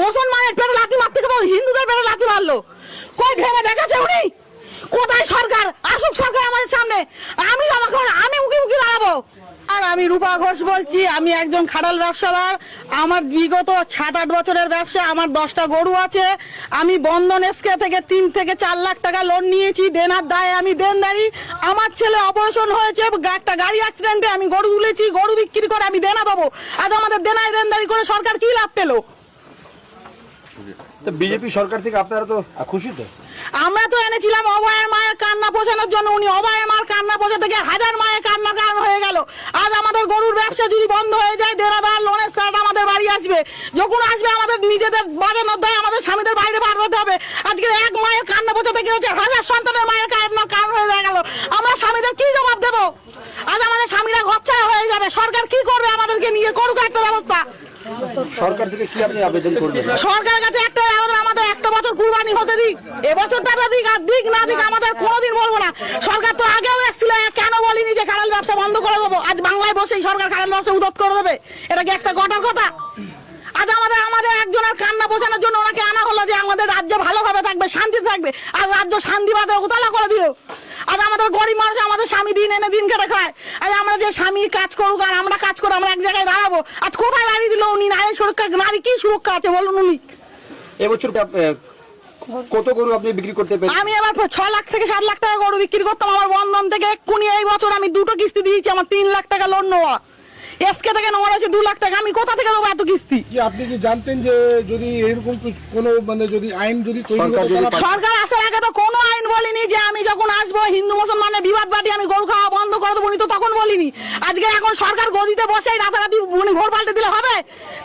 মুসলমানের পেটে লাথি মারতে গেলে হিন্দুদের পেটে লাথি মারলো? কই ভেবে দেখাচ্ছে উনি? কোথায় সরকার? আসুক সরকার আমাদের সামনে, আমি মুখে দাঁড়াবো। আর আমি রূপা ঘোষ বলছি, আমি একজন খাটাল ব্যবসাদার। আমার বিগত 7-8 বছরের ব্যবসা, আমার 10টা গরু আছে। আমি বন্ধন এসকে থেকে 3 থেকে 4 লাখ টাকা লোন নিয়েছি, দেনার দায়ে আমি দেনদারি। আমার ছেলে অপারেশন হয়েছে, একটা গাড়ি অ্যাক্সিডেন্টে, আমি গরু তুলেছি, গরু বিক্রি করে আমি দেনা দেবো। আজ আমাদের দেনায় দেনদারি করে সরকার কি লাভ পেলো? বিজেপি সরকার থেকে আপনারা তো খুশি তো? আমরা তো এনেছিলাম অভয়ের মায়ের কান্না পোষানোর জন্য, উনি অভয়ের মায়ের কান্না পোষা থেকে 1000 মায়ের কান্না কারণ হয়ে গেল। আজ আমাদের গরুর ব্যবসা যদি বন্ধ হয়ে যায়, দেনাদার লোনের সাথে আমাদের বাড়ি আসবে, যখন আসবে আমাদের নিজেদের বাজানোর দায় আমাদের স্বামীদের বাইরে পাঠাতে হবে। আজকে এক মায়ের কান্না পোষা থেকে হচ্ছে 1000 সন্তানের মায়ের কান্না কারণ হয়ে গেল। আমরা স্বামীদের কি জবাব দেবো? আজ আমাদের স্বামীরা ঘরছাড়া হয়ে যাবে। সরকার কি করবে? আমাদেরকে নিয়ে করুক একটা ব্যবস্থা। সরকার থেকে কি আপনি আবেদন করবেন? সরকারের কাছে একটাই আবেদন, আমাদের একটা বছর কুরবানি হতে দিক, এবছরটা দিক, আর দিক না দিক আমাদের কোনোদিন বলবো না। সরকার তো আগেও এসেছিল, কেন বলিনি যে খারাল ব্যবসা বন্ধ করে দেবো? আজ বাংলায় বসেই সরকার খারাল ব্যবসা উদ্যোগ করে দেবে? এটা কি একটা গটার কথা? আজ আমাদের একজনের কান্না বোঝানোর জন্য ওনাকে আনা হলো যে আমাদের রাজ্য ভালোভাবে থাকবে, শান্তি থাকবে। আর রাজ্য শান্তি বাদে উতলা করে দিল। আজ আমাদের গরিব মানুষ, আমাদের স্বামী দিন এনে দিন কেটে খায়। আজ আমরা যে স্বামী কাজ করুক আর আমরা কাজ করে আমরা এক জায়গায় দাঁড়াবো, আজ কোথায় দাঁড়িয়ে দিল উনি? নারী সুরক্ষা, নারী কি সুরক্ষা আছে বলুন উনি? এবছর কত গরু আপনি বিক্রি করতে পেরেছেন? আমি এবার 6 লাখ থেকে 7 লাখ টাকা গরু বিক্রি করতাম। আমার বন্ধন থেকে এক্ষুনি এই বছর আমি 2টো কিস্তি দিয়েছি, আমার 3 লাখ টাকা লোন নেওয়া। এসকে থেকে নেওয়া হয়েছে 2 লাখ টাকা। আমি কোথা থেকে দেবো এত কিস্তি? আপনি কি জানতেন যে যদি এরকম কোনো যদি আইন যদি সরকার আসার আগে তো কোনো আইন বলিনি যে আমি যখন আসবো হিন্দু মুসলমানের বিবাদ বাটি আমি গরু খাওয়া বন্ধ করে দেবো, উনি তো তখন বলিনি। আজকে এখন সরকার গদিতে বসে রাতারাতি উনি ভোট পাল্টে দিলে হবে?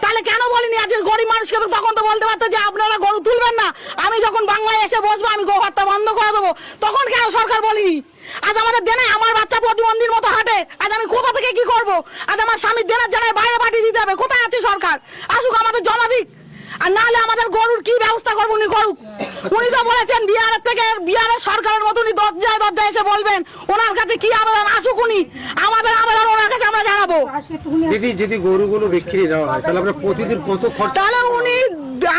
তাহলে কেন বলিনি? আজকে গরিব মানুষকে তো তখন তো বলতে পারতো যে আপনারা গরু তুলবেন না, আমি যখন বাংলায় এসে বসবো আমি গো হত্যা বন্ধ করে দেবো। তখন কেন সরকার বলিনি? আজ আমাদের দেনায় আমার বাচ্চা প্রতিবন্ধীর মতো হাঁটে, আজ আমি কোথা থেকে কি করব? আজ আমার স্বামীর দেনার জানায় বাইরে পাঠিয়ে দিতে হবে। কোথায় আছে সরকার? আসুক আমাদের জমা দিক, আর নাহলে আমাদের গরুর কি ব্যবস্থা করবো উনি করুক। উনি তো বলেছেন বিহারের থেকে, বিহারের সরকারের মতো উনি দরজায় দরজায় এসে বলবেন। ওনার কাছে কি আবেদন? আসুক উনি, আমাদের আবেদন ওনার কাছে আমরা জানাবো। দিদি, যদি গরুগুলো বিক্রি দেওয়া হয় তাহলে আমরা প্রতিদিন কত খরচ? তাহলে উনি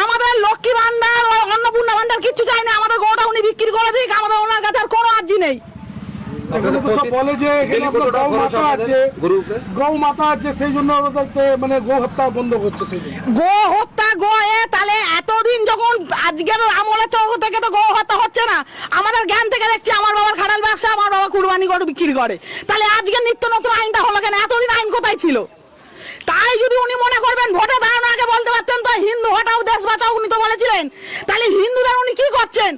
আমাদের লক্ষ্মী ভান্ডার, অন্নপূর্ণা ভান্ডার কিচ্ছু চাই না, আমাদের গরুটা উনি বিক্রি করে দিক, আমাদের ওনার কাছে আর কোনো আর্জি নেই। বলে যে গৌ মাতা আছে সেই জন্য মানে গো হত্যা বন্ধ করছে। সেই গো হত্যা তাহলে এতদিন যখন আজকের আমলের থেকে তো গো হত্যা হচ্ছে না, আমাদের জ্ঞান থেকে দেখছি আমার বাবার খাটাল ব্যবসা, আমার বাবা কুরবানি গরু বিক্রি করে। তাহলে আজকে নিত্য নতুন আইনটা হলো কেন? এতদিন আইন কোথায় ছিল? তাই যদি উনি মনে করবেন ভোটে দাঁড়ানোর আগে বলতে পারতেন তো হিন্দু হটাও দেশ বাঁচাও, উনি তো বলেছিলেন। তাহলে হিন্দুদের উনি কি করছেন?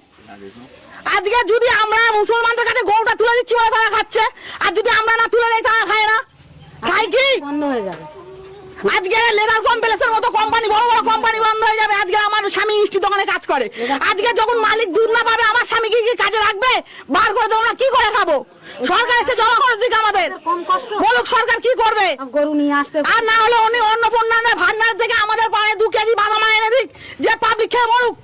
আজকে যদি আমরা মুসলমানদের কাছে গরুটা তুলে দিচ্ছি বলে তারা খাচ্ছে, আর যদি আমরা না তুলে দেয় তারা খায় না। খায় কি? বন্ধ হয়ে যাবে। আজকে লেদার কমপ্লেক্সের মতো কোম্পানি, বড় বড় কোম্পানি বন্ধ হয়ে যাবে। আজকে আমার স্বামী মিষ্টি দোকানে কাজ করে, আজকে যখন মালিক দুধ না পাবে আমার স্বামী কি কাজে রাখবে? বার করে দেবো না, কি করে খাবো? সরকার এসে জমা করে দিক আমাদের, বলুক সরকার কি করবে। গরু নিয়ে আসতে, আর না হলে উনি অন্নপূর্ণা ভান্ডার থেকে আমাদের পায়ে 2 কেজি বাদাম এনে দিক, যে পাবলিক খেয়ে মরুক।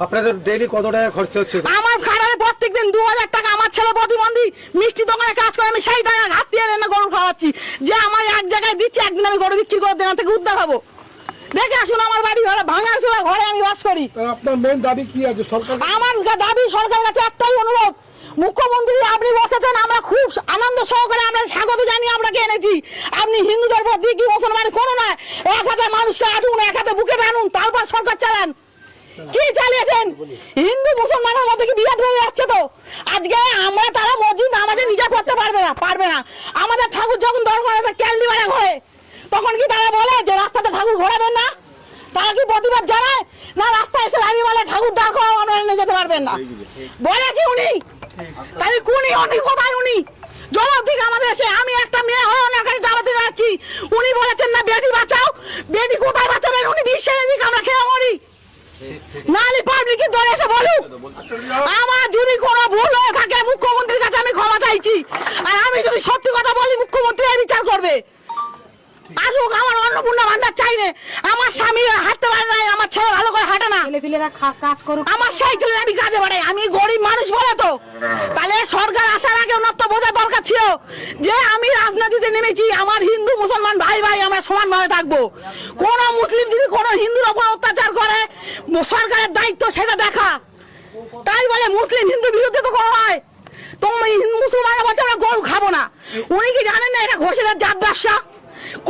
আপনাদের ডেইলি কত টাকা খরচ হচ্ছে? আমার খাটালে প্রত্যেকদিন 2000 টাকা। আমার ছেলে প্রতিবন্ধী, মিষ্টি দোকানে কাজ করে, আমি সেই টাকা হাত দিয়ে এনে গরু খাওয়াচ্ছি। যে আমার এক জায়গায় দিচ্ছি, একদিন আমি গরু বিক্রি করে দেনা থেকে উদ্ধার হবো। দেখে আসুন আমার বাড়ি ভাঙা চোরা ঘরে আমি বাস করি। আপনার মেন দাবি কি আছে সরকার? আমার দাবি সরকারের কাছে একটাই অনুরোধ, মুখ্যমন্ত্রী আপনি বসেছেন, আমরা খুব আনন্দ সহকারে আমরা স্বাগত জানিয়ে আপনাকে এনেছি। আপনি হিন্দুদের প্রতি কি মুসলমান করো না, এক হাতে মানুষকে আটুন, এক হাতে বুকে টানুন, তারপর সরকার চালান। কি চালিয়েছেন? হিন্দু মুসলমানের মধ্যে কি বিরাট হয়ে যাচ্ছে তো? আজকে আমরা তারা মসজিদ নামাজে নিজে পড়তে পারবে না। আমাদের ঠাকুর যখন দরকার হয় ক্যান্ডি বানা ঘরে, তখন কি তারা বলে যে রাস্তাতে ঠাকুর ঘোরাবেন না? তারা কি প্রতিবাদ জানায় না? রাস্তায় এসে দাঁড়িয়ে বলে ঠাকুর দেখো আমরা নিয়ে যেতে পারবেন না, বলে কি উনি? তাই উনি কোথায়? উনি জবাব দিক আমাদের এসে। আমি একটা মেয়ে হয়ে ওনার কাছে জবাব দিতে যাচ্ছি, উনি বলেছেন না বেটি বাঁচাও। বেটি কোথায় বাঁচাবেন? উনি বিশ্বের দিক আমরা খেয়ে মরি। নালি পাবলিকের দলে এসে বলুক। আমার যদি কোনো ভুল হয়ে থাকে মুখ্যমন্ত্রীর কাছে আমি ক্ষমা চাইছি, আর আমি যদি সত্যি কথা বলি মুখ্যমন্ত্রী বিচার করবে। আসুক, আমার অন্নপূর্ণা ভান্ডার চাই না। আমার স্বামী হাঁটতে পারে না, আমার ছেলে ভালো করে হাঁটে না, ছেলেপিলেরা কাজ করুক। আমার সেই ছেলে আমি কাজে বাড়াই, আমি গরিব মানুষ বলে তো। তাহলে সরকার আসার আগে ওনার তো বোঝা দরকার ছিল যে আমি রাজনীতিতে নেমেছি, আমার হিন্দু মুসলমান ভাই ভাই আমরা সমানভাবে থাকবো। কোন মুসলিম যদি কোনো হিন্দুর উপর অত্যাচার করে সরকারের দায়িত্ব সেটা দেখা। তাই বলে মুসলিম হিন্দু বিরুদ্ধে তো কোনো হয়, তুমি মুসলমান বলছে আমরা গরু খাবো না। উনি কি জানেন না এটা ঘোষেদের জাত ব্যবসা?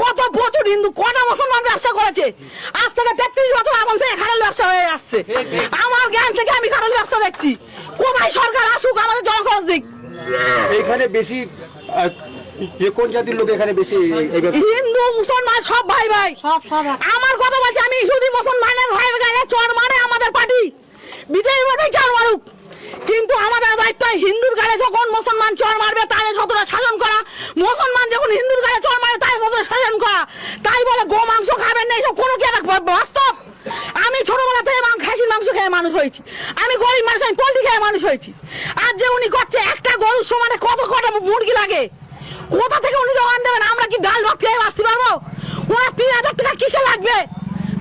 কত প্রচুর হিন্দু, কটা মুসলমান ব্যবসা করেছে। আজ থেকে 33 বছর আমল থেকে খারাপ ব্যবসা হয়ে আসছে। আমার জ্ঞান থেকে আমি খারাপ ব্যবসা দেখছি। কোথায় সরকার আসুক, আমাদের জমা খরচ দিক। এখানে বেশি কোন জাতির লোক এখানে বেশি এই ব্যবসা? হিন্দু মুসলমান সব ভাই ভাই। সব আমার কথা বলছি, আমি যদি মুসলমানের ভাইয়ের গায়ে চড় মারে আমাদের পার্টি বিজয়ী ভোটেই চড় মারুক, কিন্তু আমাদের দায়িত্ব হিন্দুর গায়ে যখন মুসলমান চড় মারবে তাদের শতটা শাসন করা, মুসলমান যখন হিন্দুর গায়ে চড় মারে তাদের শতটা শাসন করা। তাই বলে গো মাংস খাবেন না, এইসব কোনো কি একটা বাস্তব? আমি ছোটবেলা থেকে খাসির মাংস খেয়ে মানুষ হয়েছি, আমি গরিব মানুষ, আমি পোল্ট্রি খেয়ে মানুষ হয়েছি। আর যে উনি করছে একটা গরুর সমানে কত কটা মুরগি লাগে, কোথা থেকে উনি জবান দেবেন? আমরা কি ডাল ভাত খেয়ে বাঁচতে পারবো? ওনার 3000 টাকা কিসে লাগবে?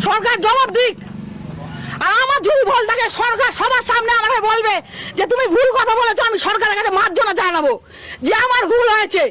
সরকার জবাব দিক। আর আমার যদি ভুল থাকে সরকার সবার সামনে আমাকে বলবে যে তুমি ভুল কথা বলেছো, আমি সরকারের কাছে মার্জনা জানাবো যে আমার ভুল হয়েছে।